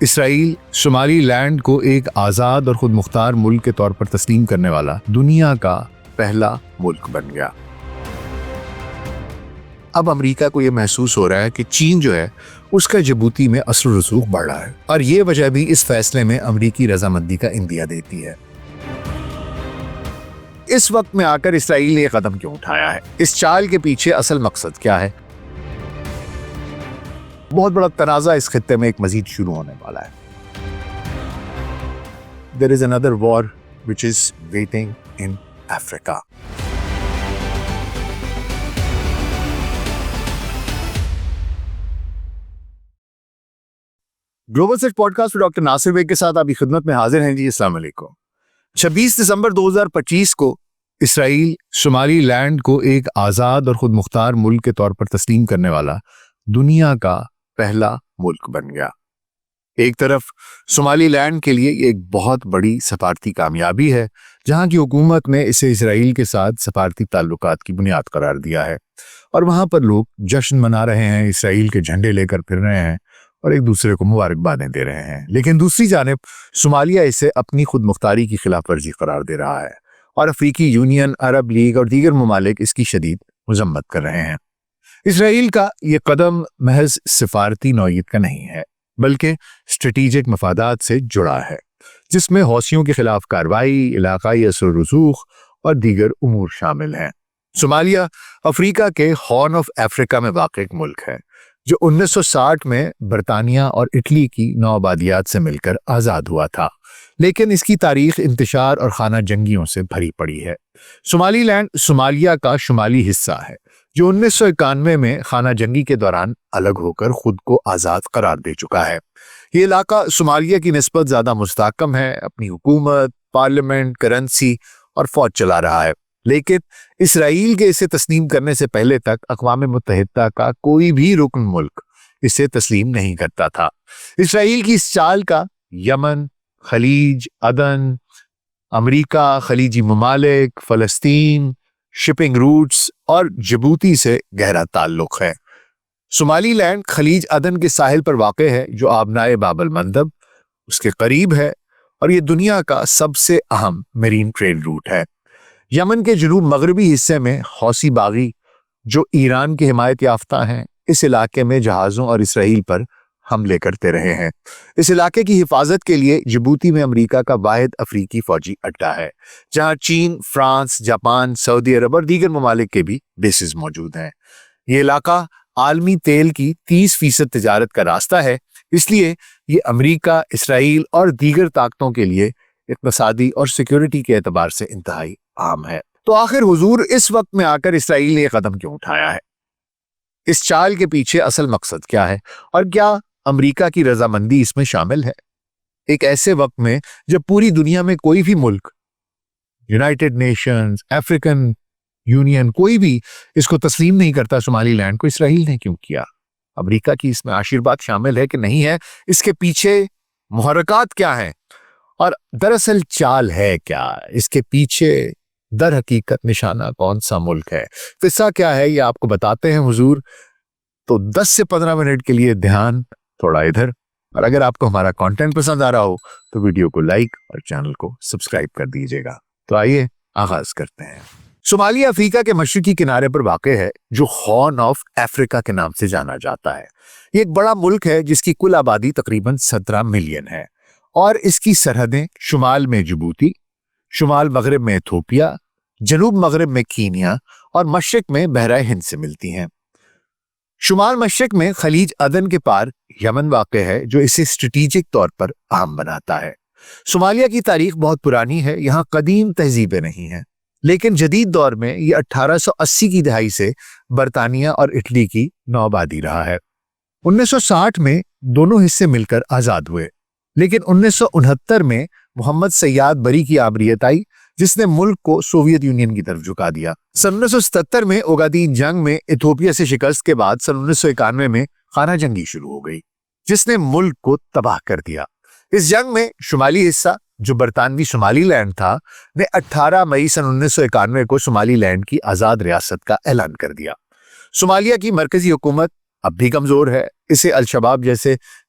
اسرائیل شمالی لینڈ کو ایک آزاد اور خود مختار ملک کے طور پر تسلیم کرنے والا دنیا کا پہلا ملک بن گیا۔ اب امریکہ کو یہ محسوس ہو رہا ہے کہ چین جو ہے اس کا جبوتی میں اثر و رسوخ بڑھ رہا ہے، اور یہ وجہ بھی اس فیصلے میں امریکی رضامندی کا اندیا دیتی ہے۔ اس وقت میں آ کر اسرائیل نے یہ قدم کیوں اٹھایا ہے؟ اس چال کے پیچھے اصل مقصد کیا ہے؟ بہت بڑا تنازع اس خطے میں ایک مزید شروع ہونے والا ہے۔ There is another war which is waiting in Africa. Global set podcast doctor Nasir Baig کے ساتھ آپ کی خدمت میں حاضر ہیں جی۔ السلام علیکم۔ 26 دسمبر 2025 کو اسرائیل شمالی لینڈ کو ایک آزاد اور خود مختار ملک کے طور پر تسلیم کرنے والا دنیا کا پہلا ملک بن گیا۔ ایک طرف شمالی لینڈ کے لیے یہ ایک بہت بڑی سفارتی کامیابی ہے، جہاں کی حکومت نے اسے اسرائیل کے ساتھ سفارتی تعلقات کی بنیاد قرار دیا ہے، اور وہاں پر لوگ جشن منا رہے ہیں، اسرائیل کے جھنڈے لے کر پھر رہے ہیں اور ایک دوسرے کو مبارکبادیں دے رہے ہیں۔ لیکن دوسری جانب صومالیہ اسے اپنی خود مختاری کی خلاف ورزی قرار دے رہا ہے، اور افریقی یونین، عرب لیگ اور دیگر ممالک اس کی شدید مذمت کر رہے ہیں۔ اسرائیل کا یہ قدم محض سفارتی نوعیت کا نہیں ہے، بلکہ اسٹریٹجک مفادات سے جڑا ہے، جس میں حوثیوں کے خلاف کارروائی، علاقائی اثر و رسوخ اور دیگر امور شامل ہیں۔ صومالیہ افریقہ کے ہارن آف افریقہ میں واقع ایک ملک ہے، جو 1960 میں برطانیہ اور اٹلی کی نوآبادیات سے مل کر آزاد ہوا تھا، لیکن اس کی تاریخ انتشار اور خانہ جنگیوں سے بھری پڑی ہے۔ شمالی لینڈ صومالیہ کا شمالی حصہ ہے، جو 1991 میں خانہ جنگی کے دوران الگ ہو کر خود کو آزاد قرار دے چکا ہے۔ یہ علاقہ صومالیہ کی نسبت زیادہ مستحکم ہے، اپنی حکومت، پارلیمنٹ، کرنسی اور فوج چلا رہا ہے، لیکن اسرائیل کے اسے تسلیم کرنے سے پہلے تک اقوام متحدہ کا کوئی بھی رکن ملک اسے تسلیم نہیں کرتا تھا۔ اسرائیل کی اس چال کا یمن، خلیج، عدن، امریکہ، خلیجی ممالک، فلسطین، شپنگ روٹس اور جبوتی سے گہرا تعلق ہے۔ شمالی لینڈ خلیج عدن کے ساحل پر واقع ہے، جو آبنائے باب المندب اس کے قریب ہے، اور یہ دنیا کا سب سے اہم میرین ٹریڈ روٹ ہے۔ یمن کے جنوب مغربی حصے میں حوثی باغی، جو ایران کے حمایت یافتہ ہیں، اس علاقے میں جہازوں اور اسرائیل پر حملے کرتے رہے ہیں۔ اس علاقے کی حفاظت کے لیے جبوتی میں امریکہ کا واحد افریقی فوجی اڈہ ہے، جہاں چین، فرانس، جاپان، سعودی عرب اور دیگر ممالک کے بھی بیسز موجود ہیں۔ یہ علاقہ عالمی تیل کی 30% تجارت کا راستہ ہے، اس لیے یہ امریکہ، اسرائیل اور دیگر طاقتوں کے لیے اقتصادی اور سیکیورٹی کے اعتبار سے انتہائی عام ہے۔ تو آخر حضور اس وقت میں آ کر اسرائیل نے یہ قدم کیوں اٹھایا ہے؟ اس چال کے پیچھے اصل مقصد کیا ہے، اور کیا امریکہ کی رضامندی اس میں شامل ہے؟ ایک ایسے وقت میں جب پوری دنیا میں کوئی بھی ملک، یونائٹڈ نیشنز، افریقن یونین، کوئی بھی اس کو تسلیم نہیں کرتا شمالی لینڈ کو، اسرائیل نے کیوں کیا؟ امریکہ کی اس میں آشیرواد شامل ہے کہ نہیں ہے؟ اس کے پیچھے محرکات کیا ہیں، اور دراصل چال ہے کیا؟ اس کے پیچھے در حقیقت نشانہ کون سا ملک ہے؟ قصہ کیا ہے، یہ آپ کو بتاتے ہیں حضور۔ تو 10 سے 15 منٹ کے لیے دھیان تھوڑا ادھر، اور اگر آپ کو ہمارا کانٹینٹ پسند آ رہا ہو تو ویڈیو کو لائک اور چینل کو سبسکرائب کر دیجیے گا۔ تو آئیے آغاز کرتے ہیں۔ صومالیہ افریقہ کے مشرقی کنارے پر واقع ہے، جو ہارن آف افریقہ کے نام سے جانا جاتا ہے۔ یہ ایک بڑا ملک ہے جس کی کل آبادی تقریباً 17 ملین ہے، اور اس کی سرحدیں شمال میں جبوتی، شمال مغرب میں ایتھوپیا، جنوب مغرب میں کینیا اور مشرق میں بحیرہ ہند سے ملتی ہیں۔ شمال مشرق میں خلیج عدن کے پار یمن واقع ہے، جو اسے اسٹریٹجک طور پر اہم بناتا ہے۔ صومالیہ کی تاریخ بہت پرانی ہے، یہاں قدیم تہذیبیں نہیں ہیں، لیکن جدید دور میں یہ 1880 کی دہائی سے برطانیہ اور اٹلی کی نوآبادی رہا ہے۔ 1960 میں دونوں حصے مل کر آزاد ہوئے، لیکن 1969 میں محمد سیاد بری کی آمریت آئی، جس نے ملک کو سوویت یونین کی طرف جھکا دیا۔ سن 1977 میں اوگادین جنگ میں ایتھوپیا سے شکست کے بعد سن 1991 میں خانہ جنگی شروع ہو گئی، جس نے ملک کو تباہ کر دیا۔ اس جنگ میں شمالی حصہ، جو برطانوی شمالی لینڈ تھا، نے 18 مئی سن 1991 کو شمالی لینڈ کی آزاد ریاست کا اعلان کر دیا۔ صومالیہ کی مرکزی حکومت اب بھی کمزور ہے، اسے الشباب جیسے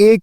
$1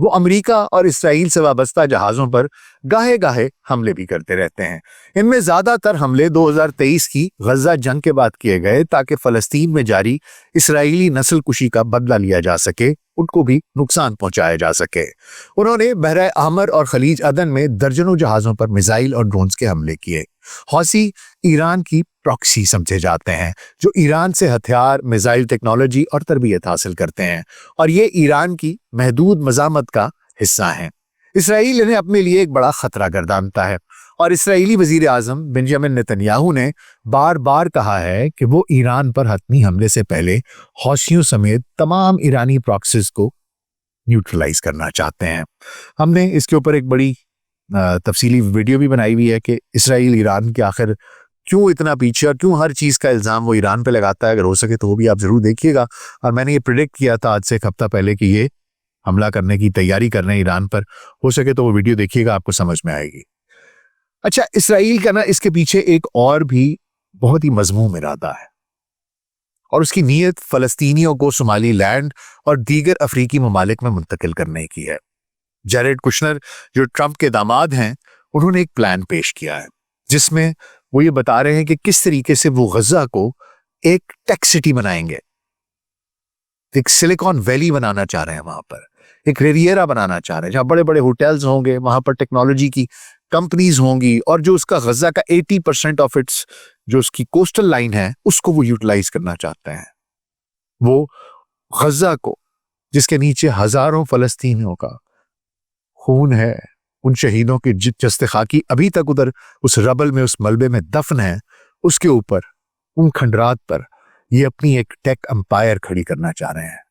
وہ امریکہ اور اسرائیل سے وابستہ جہازوں پر گاہے گاہے حملے بھی کرتے رہتے ہیں۔ ان میں زیادہ تر حملے 2023 کی غزہ جنگ کے بعد کیے گئے تاکہ فلسطین میں جاری اسرائیلی نسل کشی کا بدلہ لیا جا سکے، ان کو بھی نقصان پہنچایا جا سکے۔ انہوں نے بحر احمر اور خلیج عدن میں درجنوں جہازوں پر میزائل اور ڈرونز کے حملے کیے۔ حوثی ایران کی پراکسی سمجھے جاتے ہیں جو ایران سے ہتھیار، میزائل ٹیکنالوجی اور تربیت حاصل کرتے ہیں، اور یہ ایران کی محدود مزاحمت کا حصہ ہیں۔ اسرائیل انہیں اپنے لیے ایک بڑا خطرہ گردانتا ہے، اور اسرائیلی وزیر اعظم بنجامن نتنیاہو نے بار بار کہا ہے کہ وہ ایران پر حتمی حملے سے پہلے حوثیوں سمیت تمام ایرانی پراکسیز کو نیوٹرلائز کرنا چاہتے ہیں۔ ہم نے اس کے اوپر ایک بڑی تفصیلی ویڈیو بھی بنائی ہوئی ہے کہ اسرائیل ایران کے آخر کیوں اتنا پیچھے اور کیوں ہر چیز کا الزام وہ ایران پہ لگاتا ہے۔ اگر ہو سکے تو وہ بھی آپ ضرور دیکھیے گا۔ اور میں نے یہ پریڈکٹ کیا تھا آج سے ایک ہفتہ پہلے کہ یہ حملہ کرنے کی تیاری کر رہے ہیں ایران پر۔ ہو سکے تو وہ ویڈیو دیکھیے گا، آپ کو سمجھ میں آئے گی۔ اچھا، اسرائیل کا نا اس کے پیچھے ایک اور بھی بہت ہی مذموم ارادہ ہے، اور اس کی نیت فلسطینیوں کو صومالی لینڈ اور دیگر افریقی ممالک میں منتقل کرنے کی ہے۔ جیریڈ کشنر جو ٹرمپ کے داماد ہیں، انہوں نے ایک پلان پیش کیا ہے جس میں وہ یہ بتا رہے ہیں کہ کس طریقے سے وہ غزہ کو ایک ٹیک سٹی بنائیں گے، ایک سلیکون ویلی بنانا چاہ رہے ہیں، وہاں پر ایک ریویرا بنانا چاہ رہے ہیں جہاں بڑے بڑے ہوٹلز ہوں گے، وہاں پر ٹیکنالوجی کی کمپنیز ہوں گی، اور جو اس کا غزہ کا 80% آف اٹس جو اس کی کوسٹل لائن ہے اس کو وہ یوٹیلائز کرنا چاہتے ہیں۔ وہ غزہ کو جس کے نیچے ہزاروں فلسطینیوں کا خون ہے، ان شہیدوں کی جست خاکی ابھی تک ادھر اس ربل میں، اس ملبے میں دفن ہے، اس کے اوپر ان کھنڈرات پر یہ اپنی ایک ٹیک امپائر کھڑی کرنا چاہ رہے ہیں۔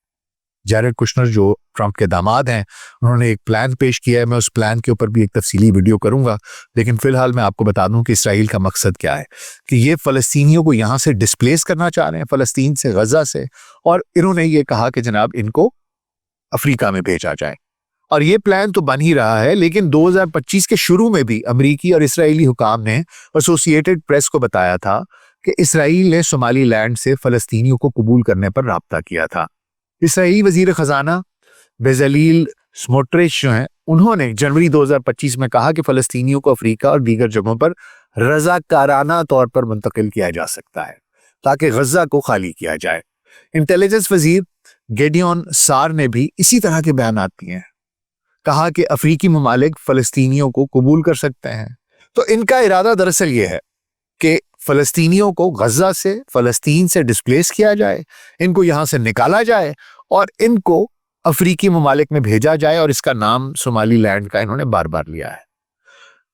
جیریڈ کشنر جو ٹرمپ کے داماد ہیں، انہوں نے ایک پلان پیش کیا ہے۔ میں اس پلان کے اوپر بھی ایک تفصیلی ویڈیو کروں گا، لیکن فی الحال میں آپ کو بتا دوں کہ اسرائیل کا مقصد کیا ہے، کہ یہ فلسطینیوں کو یہاں سے ڈسپلیس کرنا چاہ رہے ہیں، فلسطین سے، غزہ سے، اور انہوں نے یہ کہا کہ جناب ان کو افریقہ میں بھیجا جائے۔ اور یہ پلان تو بن ہی رہا ہے، لیکن 2025 کے شروع میں بھی امریکی اور اسرائیلی حکام نے ایسوسیٹڈ پریس کو بتایا تھا کہ اسرائیل نے صومالی لینڈ سے فلسطینیوں کو قبول کرنے پر رابطہ کیا تھا۔ اسرائیلی وزیر خزانہ بیزلیل سموٹرچ جو ہیں، انہوں نے جنوری 2025 میں کہا کہ فلسطینیوں کو افریقہ اور دیگر جگہوں پر رضاکارانہ طور پر منتقل کیا جا سکتا ہے تاکہ غزہ کو خالی کیا جائے۔ انٹیلیجنس وزیر گیڈیون سار نے بھی اسی طرح کے بیانات دیے ہیں، کہا کہ افریقی ممالک فلسطینیوں کو قبول کر سکتے ہیں۔ تو ان کا ارادہ دراصل یہ ہے کہ فلسطینیوں کو غزہ سے، فلسطین سے ڈسپلیس کیا جائے، ان کو یہاں سے نکالا جائے اور ان کو افریقی ممالک میں بھیجا جائے، اور اس کا نام صومالی لینڈ کا انہوں نے بار بار لیا ہے۔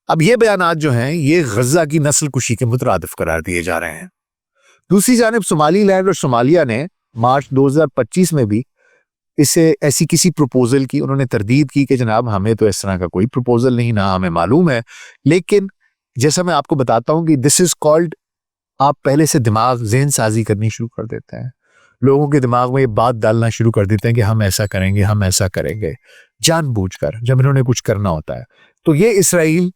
اب یہ بیانات جو ہیں یہ غزہ کی نسل کشی کے مترادف قرار دیے جا رہے ہیں۔ دوسری جانب صومالی لینڈ اور صومالیہ نے مارچ 2025 میں بھی اسے ایسی کسی پروپوزل کی انہوں نے تردید کی کہ جناب ہمیں تو اس طرح کا کوئی پروپوزل نہیں، نہ ہمیں معلوم ہے۔ لیکن جیسا میں آپ کو بتاتا ہوں کہ دس از کالڈ، آپ پہلے سے دماغ ذہن سازی کرنی شروع کر دیتے ہیں، لوگوں کے دماغ میں یہ بات ڈالنا شروع کر دیتے ہیں کہ ہم ایسا کریں گے، ہم ایسا کریں گے، جان بوجھ کر جب انہوں نے کچھ کرنا ہوتا ہے۔ تو یہ اسرائیل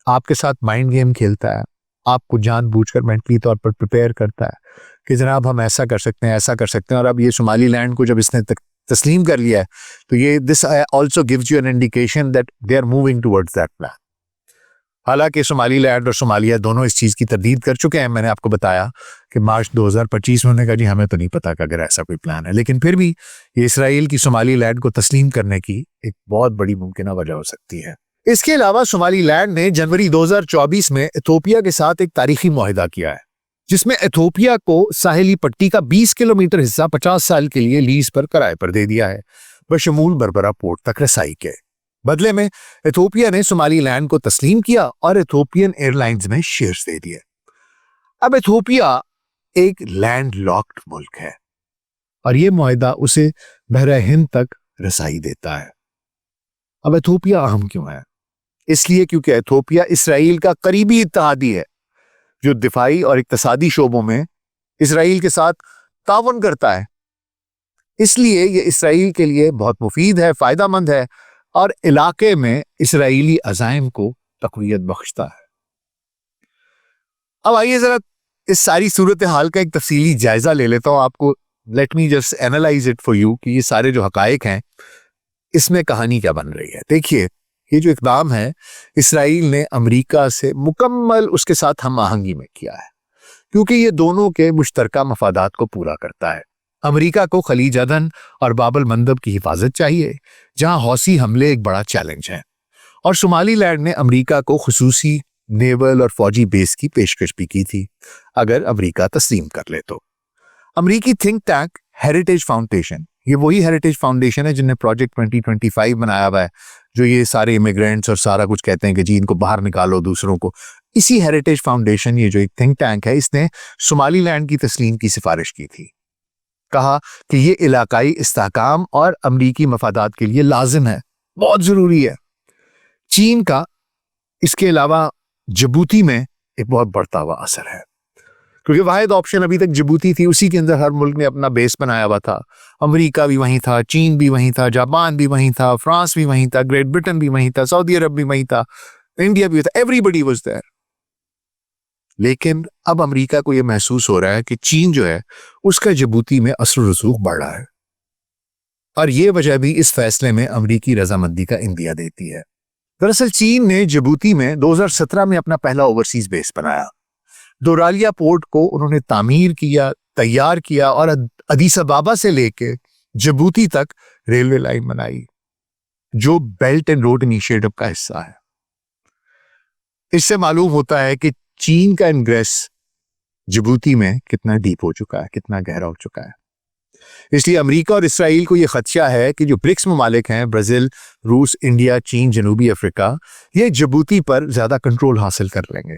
آپ کے ساتھ مائنڈ گیم کھیلتا ہے، آپ کو جان بوجھ کر مینٹلی طور پر پریپیئر کرتا ہے کہ جناب ہم ایسا کر سکتے ہیں، ایسا کر سکتے ہیں۔ اور اب یہ صومالی لینڈ کو جب اس نے تسلیم کر لیا ہے تو یہ this also gives you an indication that they are moving towards that plan. حالانکہ صومالی لینڈ اور صومالیہ دونوں اس چیز کی تردید کر چکے ہیں۔ میں نے آپ کو بتایا کہ مارچ 2025 میں انہوں نے کہا جی ہمیں تو نہیں پتا کہ اگر ایسا کوئی پلان ہے، لیکن پھر بھی یہ اسرائیل کی صومالی لینڈ کو تسلیم کرنے کی ایک بہت بڑی ممکنہ وجہ ہو سکتی ہے۔ اس کے علاوہ صومالی لینڈ نے جنوری 2024 میں ایتھوپیا کے ساتھ ایک تاریخی معاہدہ کیا ہے جس میں ایتھوپیا کو ساحلی پٹی کا 20 کلومیٹر حصہ 50 سال کے لیے لیز پر کرائے پر دے دیا ہے، بشمول بربرا پورٹ تک رسائی کے۔ بدلے میں ایتھوپیا نے صومالی لینڈ کو تسلیم کیا اور ایتھوپین ایئر لائنز میں شیئرز دے دیے۔ اب ایتھوپیا ایک لینڈ لاکڈ ملک ہے اور یہ معاہدہ اسے بحر ہند تک رسائی دیتا ہے۔ اب ایتھوپیا اہم کیوں ہے؟ اس لیے کیونکہ ایتھوپیا اسرائیل کا قریبی اتحادی ہے جو دفاعی اور اقتصادی شعبوں میں اسرائیل کے ساتھ تعاون کرتا ہے۔ اس لیے یہ اسرائیل کے لیے بہت مفید ہے، فائدہ مند ہے اور علاقے میں اسرائیلی عزائم کو تقویت بخشتا ہے۔ اب آئیے ذرا اس ساری صورتحال کا ایک تفصیلی جائزہ لے لیتا ہوں آپ کو۔ Let me just analyze it for you کہ یہ سارے جو حقائق ہیں اس میں کہانی کیا بن رہی ہے؟ دیکھیے، یہ جو اقدام ہے اسرائیل نے امریکہ سے مکمل اس کے ساتھ ہم آہنگی میں کیا ہے، کیونکہ یہ دونوں کے مشترکہ مفادات کو پورا کرتا ہے۔ امریکہ کو خلیج عدن اور باب المندب کی حفاظت چاہیے، جہاں حوثی حملے ایک بڑا چیلنج ہیں، اور شمالی لینڈ نے امریکہ کو خصوصی نیول اور فوجی بیس کی پیشکش بھی کی تھی اگر امریکہ تسلیم کر لے تو۔ امریکی تھنک ٹینک ہیریٹیج فاؤنڈیشن، یہ وہی ہیریٹیج فاؤنڈیشن ہے جن نے پروجیکٹ 2025 بنایا ہوا ہے، جو یہ سارے امیگرینٹس اور سارا کچھ کہتے ہیں کہ جی ان کو باہر نکالو دوسروں کو۔ اسی ہیریٹیج فاؤنڈیشن، یہ جو ایک تھنک ٹینک ہے، اس نے شمالی لینڈ کی تسلیم کی سفارش کی تھی، کہا کہ یہ علاقائی استحکام اور امریکی مفادات کے لیے لازم ہے، بہت ضروری ہے۔ چین کا اس کے علاوہ جبوتی میں ایک بہت بڑھتا ہوا اثر ہے، کیونکہ واحد آپشن ابھی تک جبوتی تھی، اسی کے اندر ہر ملک نے اپنا بیس بنایا ہوا تھا۔ امریکہ بھی وہیں تھا، چین بھی وہیں تھا، جاپان بھی وہیں تھا، فرانس بھی وہیں تھا، گریٹ برٹن بھی وہیں تھا، سعودی عرب بھی وہیں تھا، انڈیا بھی تھا، ایوری بڈی واز دیئر۔ لیکن اب امریکہ کو یہ محسوس ہو رہا ہے کہ چین جو ہے اس کا جبوتی میں اثر و رسوخ بڑھ رہا ہے، اور یہ وجہ بھی اس فیصلے میں امریکی رضامندی کا اندیا دیتی ہے۔ دراصل چین نے جبوتی میں 2017 میں اپنا پہلا اوورسیز بیس بنایا۔ دورالیہ پورٹ کو انہوں نے تعمیر کیا، تیار کیا، اور ادیس ابابا سے لے کے جبوتی تک ریلوے لائن بنائی، جو بیلٹ اینڈ روڈ انیشیٹو کا حصہ ہے۔ اس سے معلوم ہوتا ہے کہ چین کا انگریس جبوتی میں کتنا ڈیپ ہو چکا ہے، کتنا گہرا ہو چکا ہے۔ اس لیے امریکہ اور اسرائیل کو یہ خدشہ ہے کہ جو برکس ممالک ہیں، برازیل، روس، انڈیا، چین، جنوبی افریقہ، یہ جبوتی پر زیادہ کنٹرول حاصل کر لیں گے،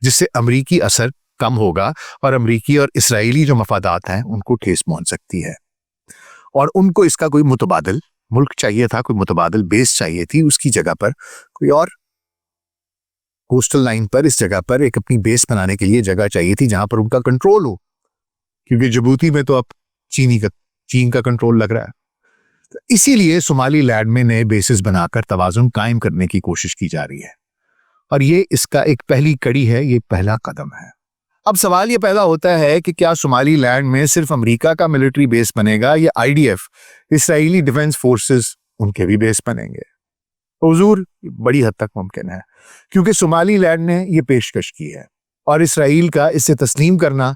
جس سے امریکی اثر کم ہوگا اور امریکی اور اسرائیلی جو مفادات ہیں ان کو ٹھیس پہنچ سکتی ہے، اور ان کو اس کا کوئی متبادل ملک چاہیے تھا، کوئی متبادل بیس چاہیے تھی، اس کی جگہ پر کوئی اور کوسٹل لائن پر اس جگہ پر ایک اپنی بیس بنانے کے لیے جگہ چاہیے تھی جہاں پر ان کا کنٹرول ہو، کیونکہ جبوتی میں تو اب چین کا کنٹرول لگ رہا ہے۔ اسی لیے شمالی لینڈ میں نئے بیسز بنا کر توازن قائم کرنے کی کوشش کی جا رہی ہے، اور یہ اس کا ایک پہلی کڑی ہے، یہ پہلا قدم ہے۔ اب سوال یہ پیدا ہوتا ہے کہ کیا شمالی لینڈ میں صرف امریکہ کا ملٹری بیس بنے گا، یا IDF Israeli defence forces in کے بھی بیس بنیں گے؟ حضور بڑی حد تک ممکن ہے، کیونکہ شمالی لینڈ نے یہ پیشکش کی ہے، اور اسرائیل کا اسے تسلیم کرنا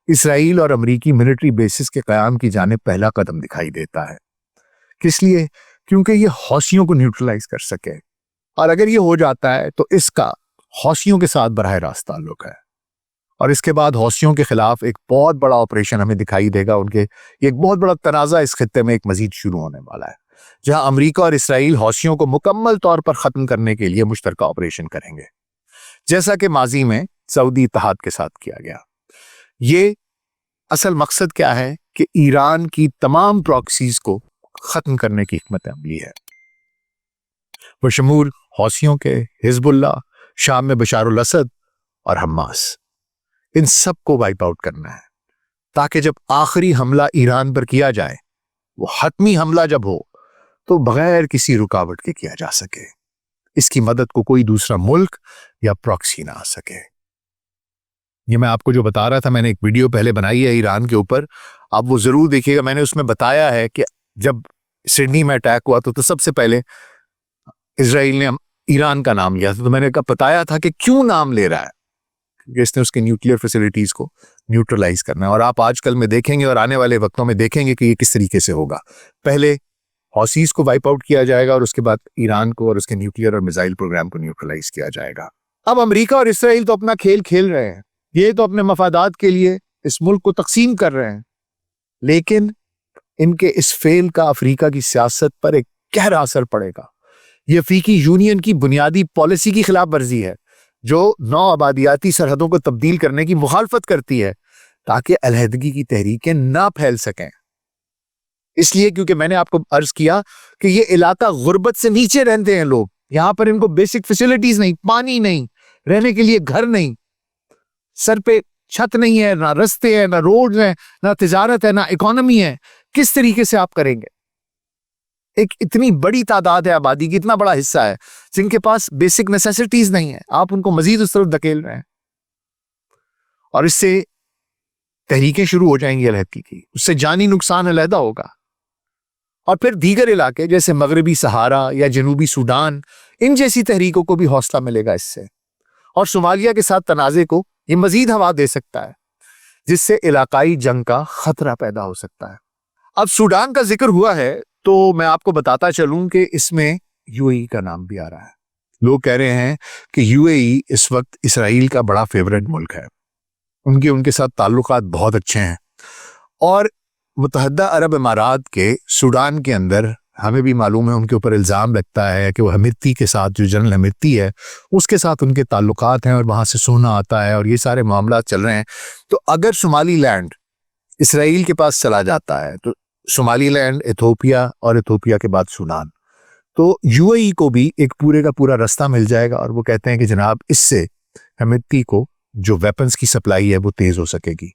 اسرائیل اور امریکی ملٹری بیسز کے قیام کی جانب پہلا قدم دکھائی دیتا ہے۔ کس لیے؟ کیونکہ یہ حوثیوں کو نیوٹرلائز کر سکے، اور اگر یہ ہو جاتا ہے تو اس کا حوثیوں کے ساتھ براہ راست تعلق ہے، اور اس کے بعد حوثیوں کے خلاف ایک بہت بڑا آپریشن ہمیں دکھائی دے گا، ان کے ایک بہت بڑا تنازع اس خطے میں ایک مزید شروع ہونے والا ہے، جہاں امریکہ اور اسرائیل حوثیوں کو مکمل طور پر ختم کرنے کے لیے مشترکہ آپریشن کریں گے، جیسا کہ ماضی میں سعودی اتحاد کے ساتھ کیا گیا۔ یہ اصل مقصد کیا ہے کہ ایران کی تمام پراکسیز کو ختم کرنے کی حکمت عملی ہے، بشمول حوثیوں کے، حزب اللہ، شام میں بشار الاسد اور حماس، ان سب کو وائپ آؤٹ کرنا ہے، تاکہ جب آخری حملہ ایران پر کیا جائے، وہ حتمی حملہ جب ہو تو بغیر کسی رکاوٹ کے کیا جا سکے، اس کی مدد کو کوئی دوسرا ملک یا پراکسی نہ آ سکے۔ یہ میں آپ کو جو بتا رہا تھا، میں نے ایک ویڈیو پہلے بنائی ہے ایران کے اوپر، آپ وہ ضرور دیکھیے گا۔ میں نے اس میں بتایا ہے کہ جب سڈنی میں اٹیک ہوا تو سب سے پہلے اسرائیل نے ایران کا نام لیا تھا، تو میں نے بتایا تھا کہ کیوں نام لے رہا ہے، کیونکہ اس نے اس کے نیوکلیئر فیسلٹیز کو نیوٹرلائز کرنا ہے، اور آپ آج کل میں دیکھیں گے اور آنے والے وقتوں میں دیکھیں گے کہ یہ کس طریقے سے ہوگا۔ پہلے حوثیز کو وائپ آؤٹ کیا جائے گا، اور اس کے بعد ایران کو اور اس کے نیوکلیئر اور میزائل پروگرام کو نیوٹرلائز کیا جائے گا۔ اب امریکہ اور اسرائیل تو اپنا کھیل کھیل رہے ہیں، یہ تو اپنے مفادات کے لیے اس ملک کو تقسیم کر رہے ہیں، لیکن ان کے اس فیل کا افریقہ کی سیاست پر ایک گہرا اثر پڑے گا۔ یہ افریقی یونین کی بنیادی پالیسی کی خلاف ورزی ہے، جو نو آبادیاتی سرحدوں کو تبدیل کرنے کی مخالفت کرتی ہے، تاکہ علیحدگی کی تحریکیں نہ پھیل سکیں۔ اس لیے کیونکہ میں نے آپ کو عرض کیا کہ یہ علاقہ غربت سے نیچے رہتے ہیں لوگ، یہاں پر ان کو بیسک فیسلٹیز نہیں، پانی نہیں، رہنے کے لیے گھر نہیں، سر پہ چھت نہیں ہے، نہ رستے ہیں، نہ روڈ ہیں، نہ تجارت ہے، نہ اکانومی ہے۔ کس طریقے سے آپ کریں گے؟ ایک اتنی بڑی تعداد ہے آبادی کی، اتنا بڑا حصہ ہے جن کے پاس بیسک نیسیسٹیز نہیں ہیں، آپ ان کو مزید اس طرف دھکیل رہے ہیں، اور اس سے تحریکیں شروع ہو جائیں گی علیحدگی کی، اس سے جانی نقصان علیحدہ ہوگا، اور پھر دیگر علاقے جیسے مغربی صحارا یا جنوبی سوڈان، ان جیسی تحریکوں کو بھی حوصلہ ملے گا اس سے، اور صومالیہ کے ساتھ تنازع کو یہ مزید ہوا دے سکتا ہے، جس سے علاقائی جنگ کا خطرہ پیدا ہو سکتا ہے۔ اب سوڈان کا ذکر ہوا ہے تو میں آپ کو بتاتا چلوں کہ اس میں یو اے ای کا نام بھی آ رہا ہے۔ لوگ کہہ رہے ہیں کہ یو اے ای اس وقت اسرائیل کا بڑا فیورٹ ملک ہے، ان کے ساتھ تعلقات بہت اچھے ہیں، اور متحدہ عرب امارات کے سوڈان کے اندر ہمیں بھی معلوم ہے ان کے اوپر الزام لگتا ہے کہ وہ ہمیتی کے ساتھ، جو جنرل ہمیتی ہے اس کے ساتھ ان کے تعلقات ہیں، اور وہاں سے سونا آتا ہے اور یہ سارے معاملات چل رہے ہیں۔ تو اگر شمالی لینڈ اسرائیل کے پاس چلا جاتا ہے تو شمالی لینڈ ایتھوپیا، اور ایتھوپیا کے بعد سوڈان، تو یو اے ای کو بھی ایک پورے کا پورا رستہ مل جائے گا، اور وہ کہتے ہیں کہ جناب اس سے ہمیتی کو جو ویپنز کی سپلائی ہے وہ تیز ہو سکے گی،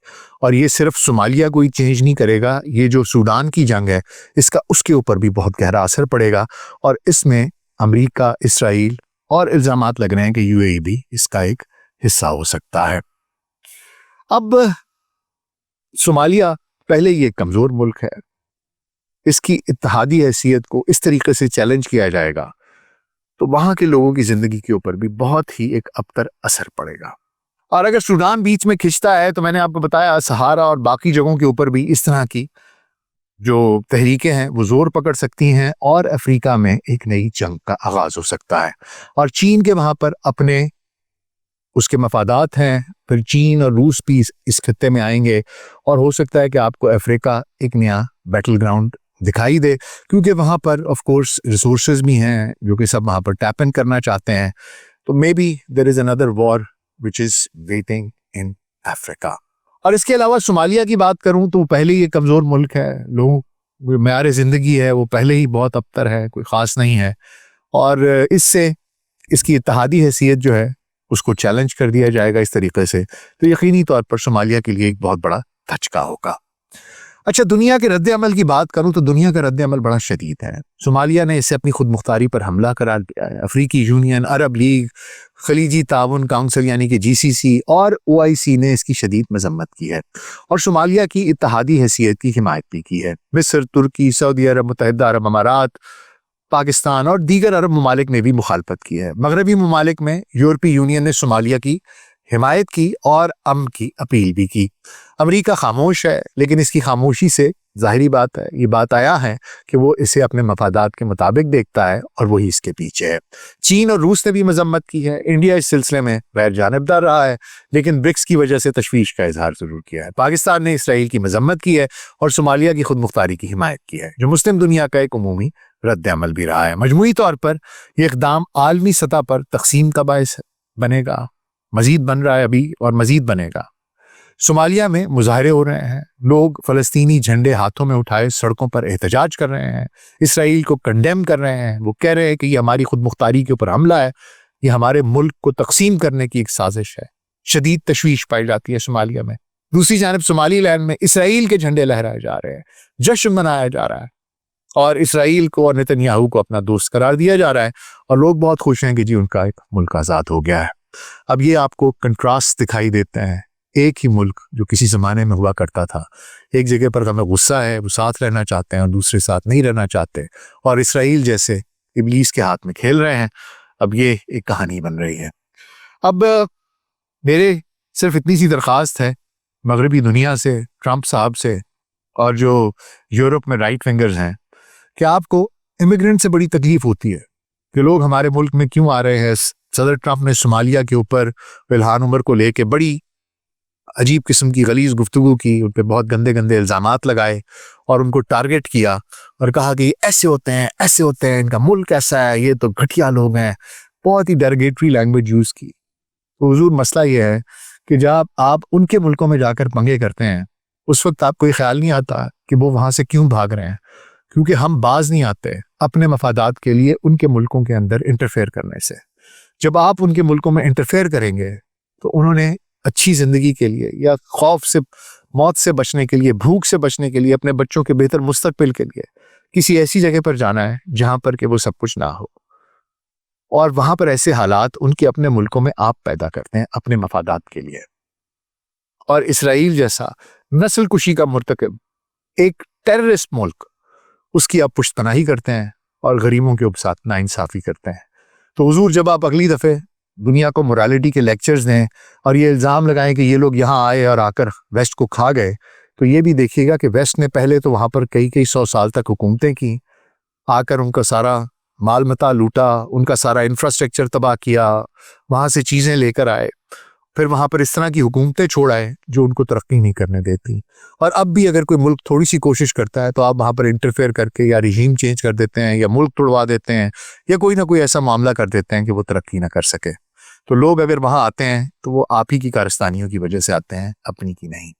اور یہ صرف صومالیہ کو ہی چینج نہیں کرے گا، یہ جو سوڈان کی جنگ ہے اس کا اس کے اوپر بھی بہت گہرا اثر پڑے گا، اور اس میں امریکہ، اسرائیل اور الزامات لگ رہے ہیں کہ یو اے ای بھی اس کا ایک حصہ ہو سکتا ہے۔ اب صومالیہ پہلے یہ کمزور ملک ہے، اس کی اتحادی حیثیت کو اس طریقے سے چیلنج کیا جائے گا تو وہاں کے لوگوں کی زندگی کے اوپر بھی بہت ہی ایک ابتر اثر پڑے گا، اور اگر سوڈان بیچ میں کھنچتا ہے تو میں نے آپ کو بتایا صحارا اور باقی جگہوں کے اوپر بھی اس طرح کی جو تحریکیں ہیں وہ زور پکڑ سکتی ہیں، اور افریقہ میں ایک نئی جنگ کا آغاز ہو سکتا ہے، اور چین کے وہاں پر اپنے اس کے مفادات ہیں، پھر چین اور روس بھی اس خطے میں آئیں گے، اور ہو سکتا ہے کہ آپ کو افریقہ ایک نیا بیٹل گراؤنڈ دکھائی دے، کیونکہ وہاں پر آف کورس ریسورسز بھی ہیں جو کہ سب وہاں پر ٹیپ ان کرنا چاہتے ہیں، تو may be there is another war which is waiting in افریقہ۔ اور اس کے علاوہ صومالیہ کی بات کروں تو پہلے ہی ایک کمزور ملک ہے، لوگوں معیار زندگی ہے وہ پہلے ہی بہت ابتر ہے، کوئی خاص نہیں ہے، اور اس سے اس کی اتحادی حیثیت جو ہے اس کو چیلنج کر دیا جائے گا اس طریقے سے، تو یقینی طور پر صومالیہ کے لیے ایک بہت بڑا دھچکا ہوگا۔ اچھا، دنیا کے رد عمل کی بات کروں تو دنیا کا رد عمل بڑا شدید ہے۔ صومالیہ نے اسے اپنی خود مختاری پر حملہ قرار دیا ہے۔ افریقی یونین، عرب لیگ، خلیجی تعاون کونسل یعنی کہ جی سی سی اور او آئی سی نے اس کی شدید مذمت کی ہے، اور صومالیہ کی اتحادی حیثیت کی حمایت بھی کی ہے۔ مصر، ترکی، سعودی عرب، متحدہ عرب امارات، پاکستان اور دیگر عرب ممالک نے بھی مخالفت کی ہے۔ مغربی ممالک میں یورپی یونین نے صومالیہ کی حمایت کی اور امن کی اپیل بھی کی۔ امریکہ خاموش ہے، لیکن اس کی خاموشی سے ظاہری بات ہے، یہ بات آیا ہے کہ وہ اسے اپنے مفادات کے مطابق دیکھتا ہے اور وہی اس کے پیچھے ہے۔ چین اور روس نے بھی مذمت کی ہے۔ انڈیا اس سلسلے میں غیر جانبدار رہا ہے، لیکن برکس کی وجہ سے تشویش کا اظہار ضرور کیا ہے۔ پاکستان نے اسرائیل کی مذمت کی ہے اور صومالیہ کی خود مختاری کی حمایت کی ہے، جو مسلم دنیا کا ایک عمومی رد عمل بھی رہا ہے۔ مجموعی طور پر یہ اقدام عالمی سطح پر تقسیم کا باعث بنے گا، مزید بن رہا ہے ابھی اور مزید بنے گا۔ صومالیہ میں مظاہرے ہو رہے ہیں، لوگ فلسطینی جھنڈے ہاتھوں میں اٹھائے سڑکوں پر احتجاج کر رہے ہیں، اسرائیل کو کنڈیم کر رہے ہیں، وہ کہہ رہے ہیں کہ یہ ہماری خود مختاری کے اوپر حملہ ہے، یہ ہمارے ملک کو تقسیم کرنے کی ایک سازش ہے۔ شدید تشویش پائی جاتی ہے صومالیہ میں۔ دوسری جانب صومالی لینڈ میں اسرائیل کے جھنڈے لہرائے جا رہے ہیں، جشن منایا جا رہا ہے، اور اسرائیل کو اور نتنیاہو کو اپنا دوست قرار دیا جا رہا ہے، اور لوگ بہت خوش ہیں کہ جی ان کا ایک ملک آزاد ہو گیا ہے۔ اب یہ آپ کو کنٹراسٹ دکھائی دیتے ہیں، ایک ہی ملک جو کسی زمانے میں ہوا کرتا تھا، ایک جگہ پر ہمیں غصہ ہے، وہ ساتھ رہنا چاہتے ہیں اور دوسرے ساتھ نہیں رہنا چاہتے، اور اسرائیل جیسے ابلیس کے ہاتھ میں کھیل رہے ہیں۔ اب یہ ایک کہانی بن رہی ہے۔ اب میرے صرف اتنی سی درخواست ہے مغربی دنیا سے، ٹرمپ صاحب سے، اور جو یورپ میں رائٹ ونگرز ہیں، کہ آپ کو امیگرنٹ سے بڑی تکلیف ہوتی ہے کہ لوگ ہمارے ملک میں کیوں آ رہے ہیں۔ صدر ٹرمپ نے صومالیہ کے اوپر الہان عمر کو لے کے بڑی عجیب قسم کی غلیظ گفتگو کی، ان پہ بہت گندے گندے الزامات لگائے اور ان کو ٹارگٹ کیا، اور کہا کہ یہ ایسے ہوتے ہیں، ایسے ہوتے ہیں، ان کا ملک ایسا ہے، یہ تو گھٹیا لوگ ہیں، بہت ہی ڈیروگیٹری لینگویج یوز کی۔ تو حضور مسئلہ یہ ہے کہ جب آپ ان کے ملکوں میں جا کر پنگے کرتے ہیں، اس وقت آپ کو یہ خیال نہیں آتا کہ وہ وہاں سے کیوں بھاگ رہے ہیں، کیونکہ ہم باز نہیں آتے اپنے مفادات کے لیے ان کے ملکوں کے اندر انٹرفیئر کرنے سے۔ جب آپ ان کے ملکوں میں انٹرفیئر کریں گے تو انہوں نے اچھی زندگی کے لیے یا خوف سے، موت سے بچنے کے لیے، بھوک سے بچنے کے لیے، اپنے بچوں کے بہتر مستقبل کے لیے کسی ایسی جگہ پر جانا ہے جہاں پر کہ وہ سب کچھ نہ ہو، اور وہاں پر ایسے حالات ان کے اپنے ملکوں میں آپ پیدا کرتے ہیں اپنے مفادات کے لیے۔ اور اسرائیل جیسا نسل کشی کا مرتکب ایک ٹیررسٹ ملک اس کی آپ پشت پناہی کرتے ہیں اور غریبوں کے ساتھ ناانصافی کرتے ہیں۔ تو حضور جب آپ اگلی دفعہ دنیا کو مورالٹی کے لیکچرز دیں اور یہ الزام لگائیں کہ یہ لوگ یہاں آئے اور آ کر ویسٹ کو کھا گئے، تو یہ بھی دیکھیے گا کہ ویسٹ نے پہلے تو وہاں پر کئی سو سال تک حکومتیں کی، آ کر ان کا سارا مال متا لوٹا، ان کا سارا انفراسٹرکچر تباہ کیا، وہاں سے چیزیں لے کر آئے، پھر وہاں پر اس طرح کی حکومتیں چھوڑ آئے جو ان کو ترقی نہیں کرنے دیتی۔ اور اب بھی اگر کوئی ملک تھوڑی سی کوشش کرتا ہے تو آپ وہاں پر انٹرفیئر کر کے یا رژیم چینج کر دیتے ہیں یا ملک توڑوا دیتے ہیں یا کوئی نہ کوئی ایسا معاملہ کر دیتے ہیں کہ وہ ترقی نہ کر سکے۔ تو لوگ اگر وہاں آتے ہیں تو وہ آپ ہی کی کارستانیوں کی وجہ سے آتے ہیں، اپنی کی نہیں۔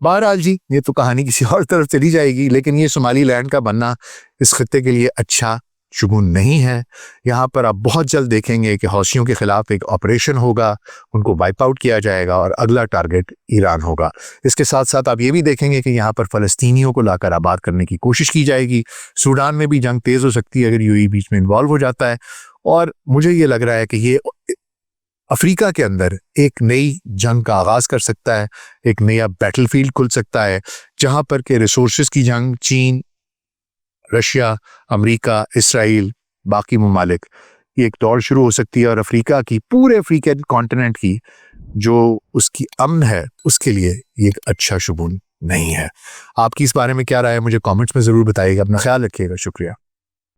بہرحال جی، یہ تو کہانی کسی اور طرف چلی جائے گی، لیکن یہ صومالی لینڈ کا بننا اس خطے کے لیے اچھا شگون نہیں ہے۔ یہاں پر آپ بہت جلد دیکھیں گے کہ حوثیوں کے خلاف ایک آپریشن ہوگا، ان کو وائپ آؤٹ کیا جائے گا اور اگلا ٹارگٹ ایران ہوگا۔ اس کے ساتھ ساتھ آپ یہ بھی دیکھیں گے کہ یہاں پر فلسطینیوں کو لا کر آباد کرنے کی کوشش کی جائے گی۔ سوڈان میں بھی جنگ تیز ہو سکتی ہے اگر یو اے ای بیچ میں انوالو ہو جاتا ہے، اور مجھے یہ لگ رہا ہے کہ یہ افریقہ کے اندر ایک نئی جنگ کا آغاز کر سکتا ہے، ایک نیا بیٹل فیلڈ کھل سکتا ہے جہاں پر کہ ریسورسز کی جنگ چین، رشیا، امریکہ، اسرائیل، باقی ممالک، یہ ایک دور شروع ہو سکتی ہے، اور افریقہ کی، پورے افریقہ کانٹیننٹ کی جو اس کی امن ہے اس کے لیے یہ ایک اچھا شگون نہیں ہے۔ آپ کی اس بارے میں کیا رائے ہے؟ مجھے کامنٹس میں ضرور بتائیے گا۔ اپنا خیال رکھیے گا۔ شکریہ۔